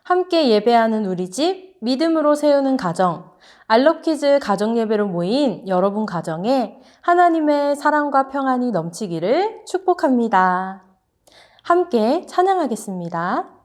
함께 예배하는 우리 집, 믿음으로 세우는 가정, 알록키즈 가정예배로 모인 여러분 가정에 하나님의 사랑과 평안이 넘치기를 축복합니다. 함께 찬양하겠습니다.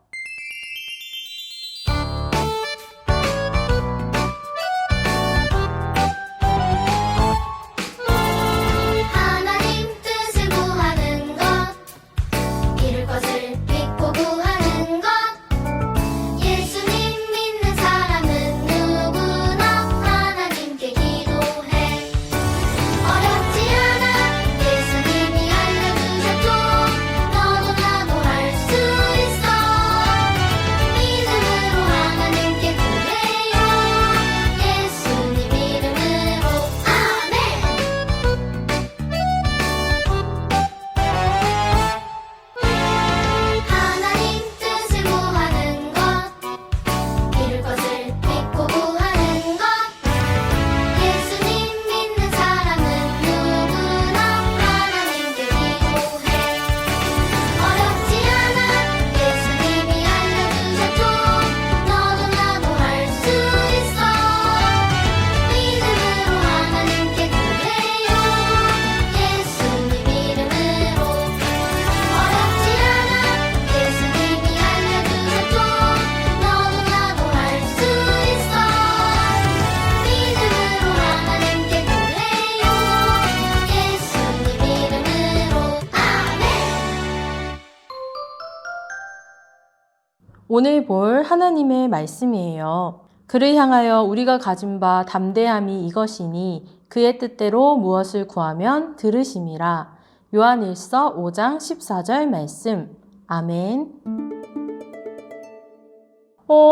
오늘 볼 하나님의 말씀이에요. 그를 향하여 우리가 가진 바 담대함이 이것이니 그의 뜻대로 무엇을 구하면 들으심이라. 요한일서 5장 14절 말씀. 아멘.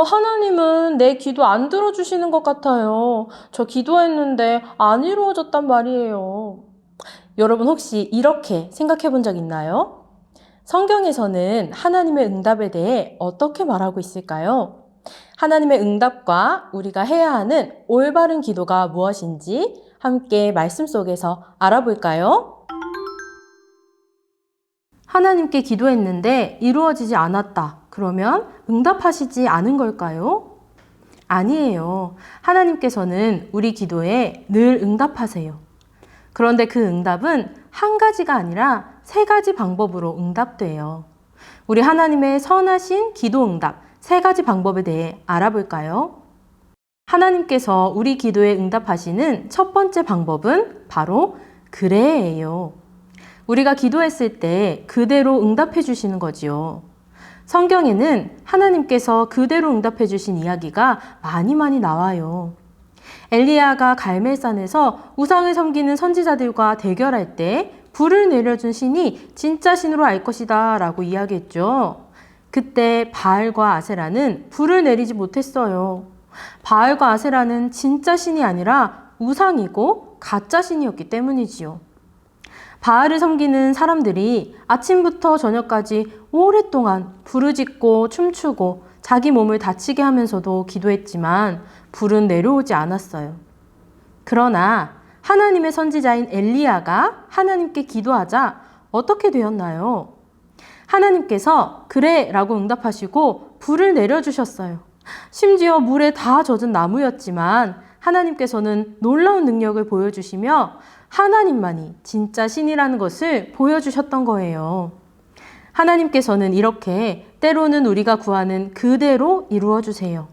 하나님은 내 기도 안 들어주시는 것 같아요. 저 기도했는데 안 이루어졌단 말이에요. 여러분 혹시 이렇게 생각해 본 적 있나요? 성경에서는 하나님의 응답에 대해 어떻게 말하고 있을까요? 하나님의 응답과 우리가 해야 하는 올바른 기도가 무엇인지 함께 말씀 속에서 알아볼까요? 하나님께 기도했는데 이루어지지 않았다. 그러면 응답하시지 않은 걸까요? 아니에요. 하나님께서는 우리 기도에 늘 응답하세요. 그런데 그 응답은 한 가지가 아니라 3가지 방법으로 응답돼요. 우리 하나님의 선하신 기도 응답 3가지 방법에 대해 알아볼까요? 하나님께서 우리 기도에 응답하시는 첫 번째 방법은 바로 그래예요. 우리가 기도했을 때 그대로 응답해 주시는 거지요. 성경에는 하나님께서 그대로 응답해 주신 이야기가 많이 나와요. 엘리야가 갈멜산에서 우상을 섬기는 선지자들과 대결할 때 불을 내려준 신이 진짜 신으로 알 것이다 라고 이야기했죠. 그때 바알과 아세라는 불을 내리지 못했어요. 바알과 아세라는 진짜 신이 아니라 우상이고 가짜 신이었기 때문이지요. 바알을 섬기는 사람들이 아침부터 저녁까지 오랫동안 부르짖고 춤추고 자기 몸을 다치게 하면서도 기도했지만 불은 내려오지 않았어요. 그러나 하나님의 선지자인 엘리야가 하나님께 기도하자 어떻게 되었나요? 하나님께서 그래 라고 응답하시고 불을 내려주셨어요. 심지어 물에 다 젖은 나무였지만 하나님께서는 놀라운 능력을 보여주시며 하나님만이 진짜 신이라는 것을 보여주셨던 거예요. 하나님께서는 이렇게 때로는 우리가 구하는 그대로 이루어주세요.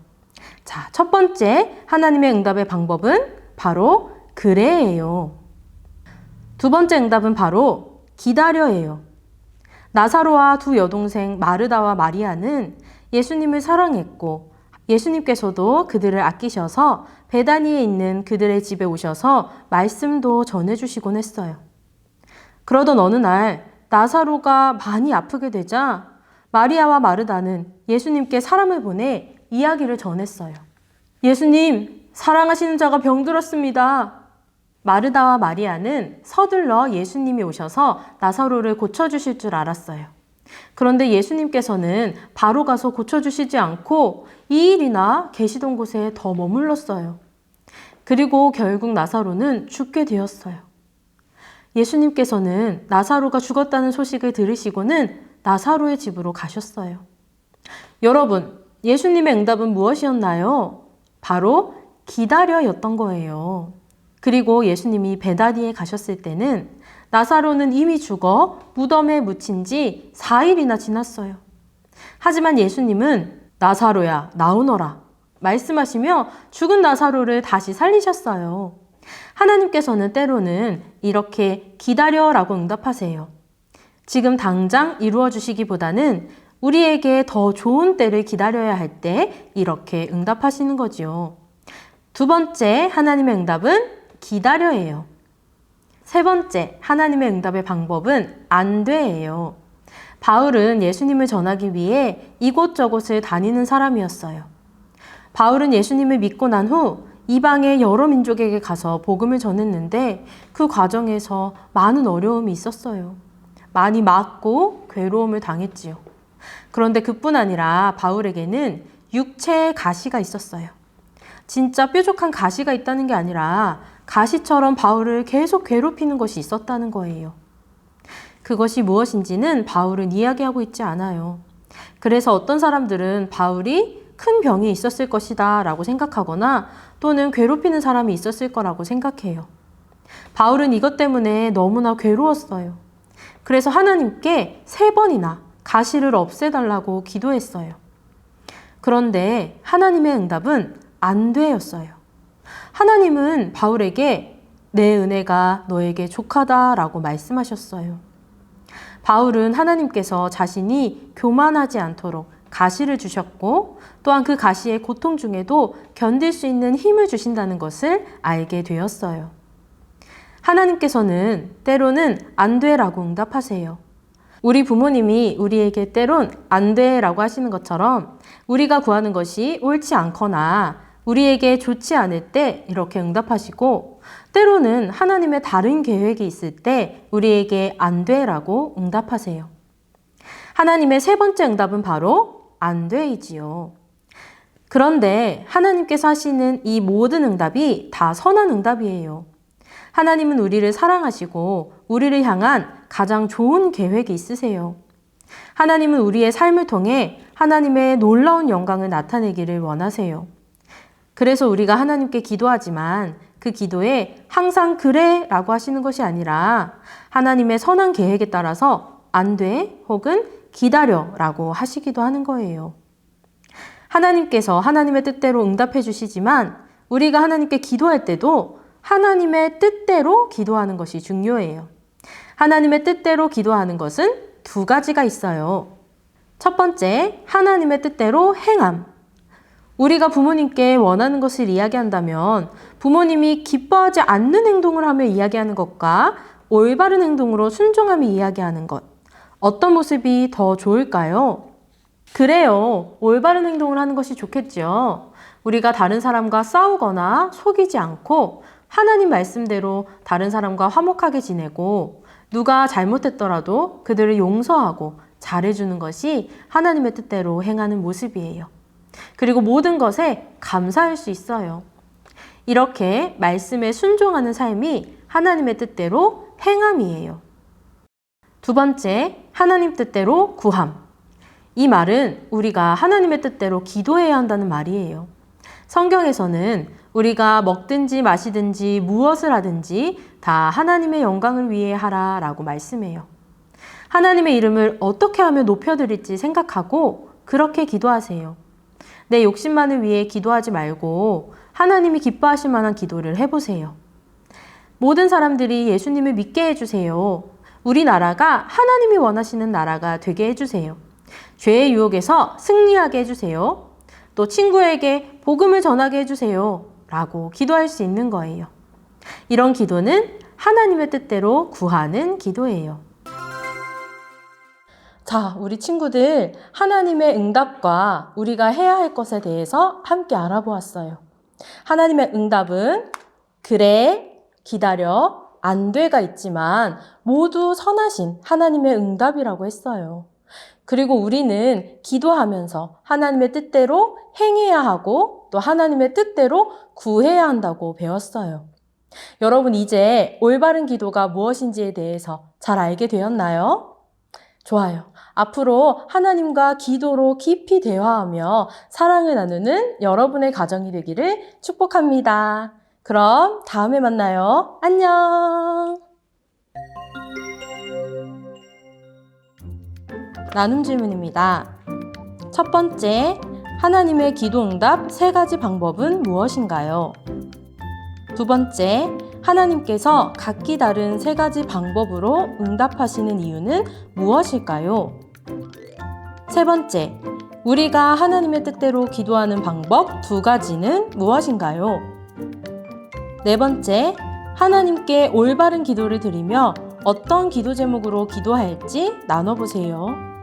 자, 첫 번째 하나님의 응답의 방법은 바로 그래예요. 두 번째 응답은 바로 기다려예요. 나사로와 두 여동생 마르다와 마리아는 예수님을 사랑했고 예수님께서도 그들을 아끼셔서 베다니에 있는 그들의 집에 오셔서 말씀도 전해주시곤 했어요. 그러던 어느 날 나사로가 많이 아프게 되자 마리아와 마르다는 예수님께 사람을 보내 이야기를 전했어요. 예수님, 사랑하시는 자가 병들었습니다. 마르다와 마리아는 서둘러 예수님이 오셔서 나사로를 고쳐주실 줄 알았어요. 그런데 예수님께서는 바로 가서 고쳐주시지 않고 2일이나 계시던 곳에 더 머물렀어요. 그리고 결국 나사로는 죽게 되었어요. 예수님께서는 나사로가 죽었다는 소식을 들으시고는 나사로의 집으로 가셨어요. 여러분, 예수님의 응답은 무엇이었나요? 바로 기다려였던 거예요. 그리고 예수님이 베다니에 가셨을 때는 나사로는 이미 죽어 무덤에 묻힌 지 4일이나 지났어요. 하지만 예수님은 나사로야 나오너라 말씀하시며 죽은 나사로를 다시 살리셨어요. 하나님께서는 때로는 이렇게 기다려라고 응답하세요. 지금 당장 이루어 주시기보다는 우리에게 더 좋은 때를 기다려야 할 때 이렇게 응답하시는 거지요. 두 번째 하나님의 응답은 기다려예요. 세 번째 하나님의 응답의 방법은 안 돼예요. 바울은 예수님을 전하기 위해 이곳저곳을 다니는 사람이었어요. 바울은 예수님을 믿고 난 후 이방의 여러 민족에게 가서 복음을 전했는데 그 과정에서 많은 어려움이 있었어요. 많이 맞고 괴로움을 당했지요. 그런데 그뿐 아니라 바울에게는 육체의 가시가 있었어요. 진짜 뾰족한 가시가 있다는 게 아니라 가시처럼 바울을 계속 괴롭히는 것이 있었다는 거예요. 그것이 무엇인지는 바울은 이야기하고 있지 않아요. 그래서 어떤 사람들은 바울이 큰 병이 있었을 것이다 라고 생각하거나 또는 괴롭히는 사람이 있었을 거라고 생각해요. 바울은 이것 때문에 너무나 괴로웠어요. 그래서 하나님께 3번이나 가시를 없애달라고 기도했어요. 그런데 하나님의 응답은 안 돼였어요. 하나님은 바울에게 내 은혜가 너에게 족하다라고 말씀하셨어요. 바울은 하나님께서 자신이 교만하지 않도록 가시를 주셨고 또한 그 가시의 고통 중에도 견딜 수 있는 힘을 주신다는 것을 알게 되었어요. 하나님께서는 때로는 안 돼라고 응답하세요. 우리 부모님이 우리에게 때론 안 돼라고 하시는 것처럼 우리가 구하는 것이 옳지 않거나 우리에게 좋지 않을 때 이렇게 응답하시고 때로는 하나님의 다른 계획이 있을 때 우리에게 안 돼라고 응답하세요. 하나님의 3번째 응답은 바로 안 돼이지요. 그런데 하나님께서 하시는 이 모든 응답이 다 선한 응답이에요. 하나님은 우리를 사랑하시고 우리를 향한 가장 좋은 계획이 있으세요. 하나님은 우리의 삶을 통해 하나님의 놀라운 영광을 나타내기를 원하세요. 그래서 우리가 하나님께 기도하지만 그 기도에 항상 그래 라고 하시는 것이 아니라 하나님의 선한 계획에 따라서 안 돼 혹은 기다려 라고 하시기도 하는 거예요. 하나님께서 하나님의 뜻대로 응답해 주시지만 우리가 하나님께 기도할 때도 하나님의 뜻대로 기도하는 것이 중요해요. 하나님의 뜻대로 기도하는 것은 2가지가 있어요. 첫 번째, 하나님의 뜻대로 행함. 우리가 부모님께 원하는 것을 이야기한다면 부모님이 기뻐하지 않는 행동을 하며 이야기하는 것과 올바른 행동으로 순종하며 이야기하는 것. 어떤 모습이 더 좋을까요? 그래요. 올바른 행동을 하는 것이 좋겠죠. 우리가 다른 사람과 싸우거나 속이지 않고 하나님 말씀대로 다른 사람과 화목하게 지내고 누가 잘못했더라도 그들을 용서하고 잘해주는 것이 하나님의 뜻대로 행하는 모습이에요. 그리고 모든 것에 감사할 수 있어요. 이렇게 말씀에 순종하는 삶이 하나님의 뜻대로 행함이에요. 2번째, 하나님 뜻대로 구함. 이 말은 우리가 하나님의 뜻대로 기도해야 한다는 말이에요. 성경에서는 우리가 먹든지 마시든지 무엇을 하든지 다 하나님의 영광을 위해 하라 라고 말씀해요. 하나님의 이름을 어떻게 하면 높여드릴지 생각하고 그렇게 기도하세요. 내 욕심만을 위해 기도하지 말고 하나님이 기뻐하실 만한 기도를 해보세요. 모든 사람들이 예수님을 믿게 해주세요. 우리나라가 하나님이 원하시는 나라가 되게 해주세요. 죄의 유혹에서 승리하게 해주세요. 또 친구에게 복음을 전하게 해주세요. 라고 기도할 수 있는 거예요. 이런 기도는 하나님의 뜻대로 구하는 기도예요. 자, 우리 친구들 하나님의 응답과 우리가 해야 할 것에 대해서 함께 알아보았어요. 하나님의 응답은 그래, 기다려, 안 돼가 있지만 모두 선하신 하나님의 응답이라고 했어요. 그리고 우리는 기도하면서 하나님의 뜻대로 행해야 하고 또 하나님의 뜻대로 구해야 한다고 배웠어요. 여러분 이제 올바른 기도가 무엇인지에 대해서 잘 알게 되었나요? 좋아요. 앞으로 하나님과 기도로 깊이 대화하며 사랑을 나누는 여러분의 가정이 되기를 축복합니다. 그럼 다음에 만나요. 안녕. 나눔 질문입니다. 첫 번째, 하나님의 기도 응답 3가지 방법은 무엇인가요? 두 번째, 하나님께서 각기 다른 3가지 방법으로 응답하시는 이유는 무엇일까요? 세 번째, 우리가 하나님의 뜻대로 기도하는 방법 2가지는 무엇인가요? 네 번째, 하나님께 올바른 기도를 드리며 어떤 기도 제목으로 기도할지 나눠보세요.